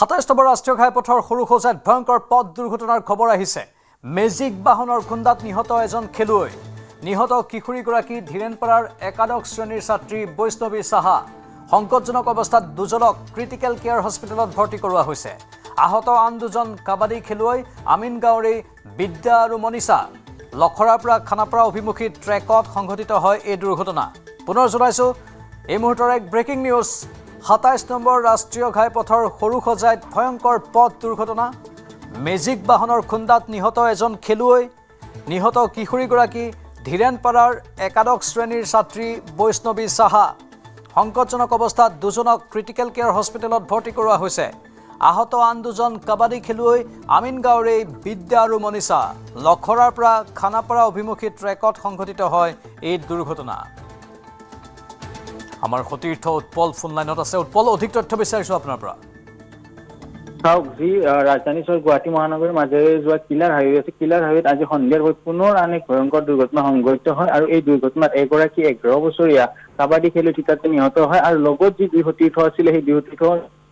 27 number ৰাষ্ট্ৰীয় ঘাইপথৰ সৰুসজাইত ভয়ংকৰ পথ দুৰ্ঘটনাৰ খবৰ আহিছে। মেজিক বাহনৰ খুন্দাত নিহত এজন খেলুৱৈ। নিহত কিশোৰীগৰাকী ধীৰেনপাৰাৰ একাদশ শ্ৰেণীৰ ছাত্ৰী বৈষ্ণৱী সাহা। সংকটজনক অৱস্থাত দুজনক ক্ৰিটিকেল কেয়াৰ হস্পিটেলত ভৰ্তি কৰোৱা হৈছে। আহত আন দুজন কাবাডী খেলুৱৈ আমিন গাঁৱৰে বিদ্যা আৰু মনীষা। লখৰাৰ পৰা খানাপাৰা অভিমুখী ট্ৰেকত সংঘটিত হয় এই দুৰ্ঘটনা। পুনৰ জনাইছো এই মুহূৰ্তৰ এক ব্ৰেকিং নিউজ। 27 নম্বৰ ৰাষ্ট্ৰীয় ঘাইপথৰ সৰুসজাইত ভয়ংকৰ পথ দুৰ্ঘটনা। মেজিক বাহনৰ খুন্দাত নিহত এজন খেলুৱৈ। নিহত কিশোৰীগৰাকী ধীৰেনপাৰাৰ একাদশ শ্ৰেণীৰ ছাত্ৰী বৈষ্ণৱী সাহা। সংকটজনক অৱস্থাত দুজনক ক্ৰিটিকেল কেয়াৰ হস্পিটেলত ভৰ্তি কৰোৱা হৈছে। আহত আন দুজন কাবাডী খেলুৱৈ আমিন গাঁৱৰে বিদ্যা আৰু মনীষা। লখৰাৰ পৰা খানাপাৰা অভিমুখী ট্ৰেকত সংঘটিত হয় এই দুৰ্ঘটনা। আমাৰ সতীৰ্থ উৎপল ফোন লাইনত আছে। উৎপল, অধিক তথ্য বিচাৰিছো আপোনাৰ পৰা। যি ৰাজধানী চহৰ গুৱাহাটী মহানগৰীৰ মাজেৰে যোৱা কিলাৰ হাইৱে আছে, কিলাৰ হাইৱেত আজি সন্ধিয়াৰ হৈ পুনৰ আন এক ভয়ংকৰ দুৰ্ঘটনা সংঘটিত হয় আৰু এই দুৰ্ঘটনাত এগৰাকী 11 বছৰীয়া কাবাডী খেলুৱৈ থিতাতে নিহত হয় আৰু লগত যি দুই সতীৰ্থ আছিলে সেই দুই সতীৰ্থ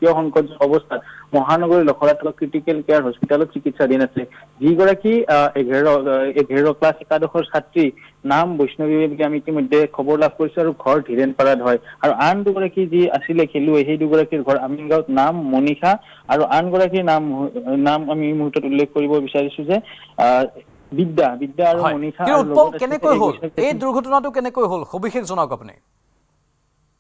সংকটজনক অৱস্থাত মহানগৰীৰ লখৰাত ক্ৰিটিকেল কেয়াৰ হস্পিটেলত চিকিৎসাধীন আছে। যিগৰাকী 11 ক্লাছ একাদশৰ ছাত্ৰী, নাম বৈষ্ণৱী বুলি আমি ইতিমধ্যে খবৰ লাভ কৰিছো আৰু ঘৰ ধীৰেনপাৰাত হয়। আৰু আন দুগৰাকী যি আছিলে খেলুৱৈ সেই দুগৰাকীৰ ঘৰ আমিন গাঁৱত, নাম মনীষা আৰু আন গৰাকীৰ নাম আমি এই মুহূৰ্তত উল্লেখ কৰিব বিচাৰিছো যে বিদ্যা আৰু মনীষা। কেনেকৈ হ'ল এই দুৰ্ঘটনাটো, কেনেকৈ হ'ল সবিশেষ জনাওক আপুনি।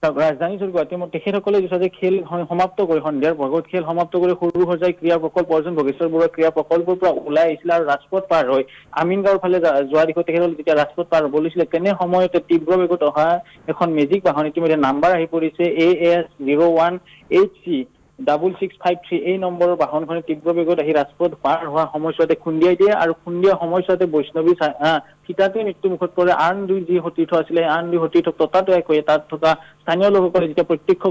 ৰাজধানী গুৱাহাটী তেখেতসকলে যে খেল সমাপ্ত কৰি সন্ধিয়াৰ ভাগত খেল সমাপ্ত কৰি সৰুসজাই ক্ৰীড়া প্ৰকল্প অৰ্জন ভোগেশ্বৰ বৰুৱা ক্ৰীড়া প্ৰকল্পৰ পৰা ওলাই আহিছিলে আৰু ৰাজপথ পাৰ হৈ আমিন গাঁৱৰ ফালে যোৱা দিশত তেখেতসকলে যেতিয়া ৰাজপথ পাৰ হ'ব লৈছিলে তেনে সময়তে তীব্ৰ বেগত অহা এখন মেজিক বাহন, ইতিমধ্যে নাম্বাৰ আহি পৰিছে AS01HC 6653, এই নম্বৰৰ বাহনখনে তীব্ৰ বেগত আহি ৰাজপথ পাৰ হোৱা সময়ছোৱাতে খুন্দিয়াই দিয়ে আৰু খুন্দিয়া সময়ছোৱাতে বৈষ্ণৱী থিতাতে মৃত্যুমুখত পৰে। আন দুই যি সতীৰ্থ আছিলে আন দুই সতীৰ্থক ততাতৈয়াকৈ হৈ তাত থকা স্থানীয় লোকসকলে যেতিয়া প্ৰত্যক্ষ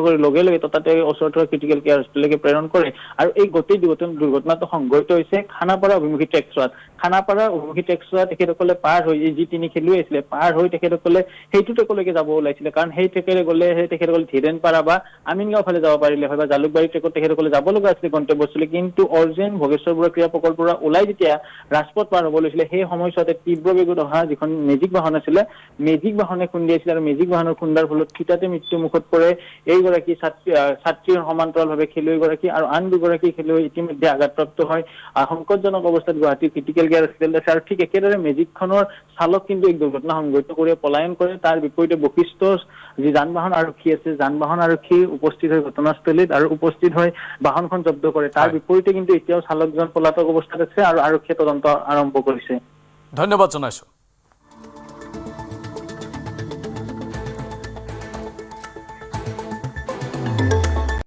কৰি লগে লগে ততাতৈয়াকৈ ওচৰত থকা ক্ৰিটিকেল কেয়াৰ হস্পিটেললৈকে প্ৰেৰণ কৰে আৰু এই গোটেই দুৰ্ঘটনাটো সংঘটিত হৈছে খানাপাৰা অভিমুখী টেক্সত। খানাপাৰা অভিমুখী টেক্সত তেখেতসকলে পাৰ হৈ যি তিনি খেলুৱৈ আছিলে পাৰ হৈ তেখেতসকলে সেইটো ট্ৰেকলৈকে যাব ওলাইছিলে, কাৰণ সেই ট্ৰেকেৰে গ'লে তেখেতসকলে ধীৰেনপাৰা বা আমিনগাঁও ফালে যাব পাৰিলে হয় বা জালুকবাৰী ট্ৰেকত তেখেতসকলে যাব লগা আছিলে গন্তব্যস্থলী। কিন্তু অৰ্জেন ভোগেশ্বৰ বৰুৱা ক্ৰীড়া প্ৰকল্পৰ পৰা ওলাই যেতিয়া ৰাজপথ পাৰ হ'ব লৈছিলে সেই সময়ছোৱাতে তীব্ৰ বেগত অহা যিখন মেজিক বাহন আছিলে, মেজিক বাহনে খুন্দিয়াইছিলে আৰু মেজিক বাহনৰ খুন্দাৰ ফলত থিতাতে মৃত্যু মুখত পৰে এইগৰাকী ছাত্ৰীৰ সমান্তৰালভাৱে খেলুৱৈগৰাকী আৰু আন দুগৰাকী খেলুৱৈ ইতিমধ্যে আঘাতপ্ৰাপ্ত হয়। সংকটজনক অৱস্থাত গুৱাহাটীৰ ক্ৰিটিকেল কেয়াৰ হস্পিটেলত আছে আৰু ঠিক একেদৰে মেজিকখনৰ চালক কিন্তু এই দুৰ্ঘটনা সংঘটিত কৰি পলায়ন কৰে। তাৰ বিপৰীতে বশিষ্ঠ যি যান বাহন আৰক্ষী আছে, যান বাহন আৰক্ষী উপস্থিত হৈ ঘটনাস্থলীত আৰু উপস্থিত হৈ বাহনখন জব্দ কৰে। তাৰ বিপৰীতে কিন্তু এতিয়াও চালকজন পলাতক অৱস্থাত আছে আৰু আৰক্ষীয়ে তদন্ত আৰম্ভ কৰিছে। ধন্যবাদ জনাইছো।